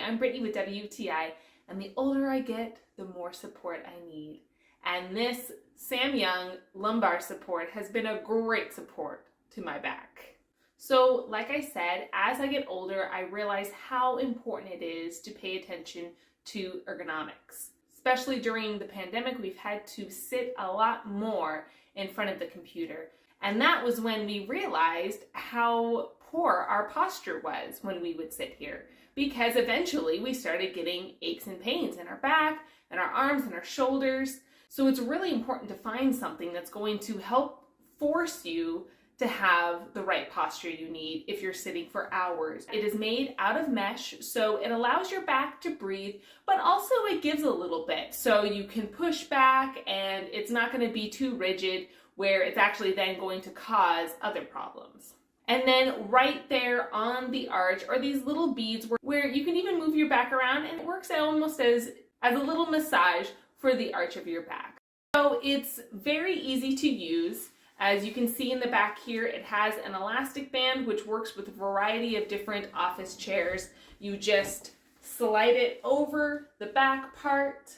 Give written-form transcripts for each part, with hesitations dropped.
I'm Brittany with WTI, and the older I get, the more support I need. And this Samyoung lumbar support has been a great support to my back. So like I said, as I get older, I realize how important it is to pay attention to ergonomics. Especially during the pandemic, we've had to sit a lot more in front of the computer. And that was when we realized how poor our posture was when we would sit here, because eventually we started getting aches and pains in our back and our arms and our shoulders. So it's really important to find something that's going to help force you to have the right posture you need if you're sitting for hours. It is made out of mesh, so it allows your back to breathe, but also it gives a little bit, so you can push back and it's not going to be too rigid where it's actually then going to cause other problems. And then right there on the arch are these little beads where you can even move your back around, and it works almost as a little massage for the arch of your back. So it's very easy to use. As you can see in the back here, it has an elastic band which works with a variety of different office chairs. You just slide it over the back part,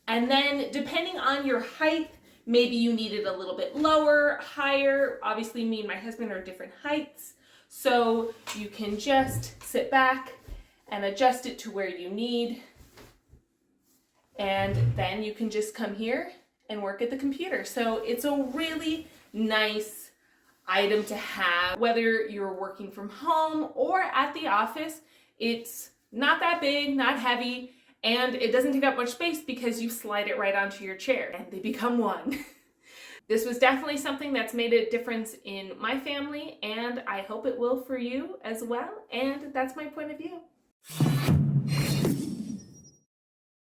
and then depending on your height, maybe you need it a little bit lower, higher. Obviously, me and my husband are different heights, so you can just sit back and adjust it to where you need. And then you can just come here and work at the computer. So it's a really nice item to have, whether you're working from home or at the office. It's not that big, not heavy, and it doesn't take up much space because you slide it right onto your chair and they become one. This was definitely something that's made a difference in my family, and I hope it will for you as well. And that's my point of view.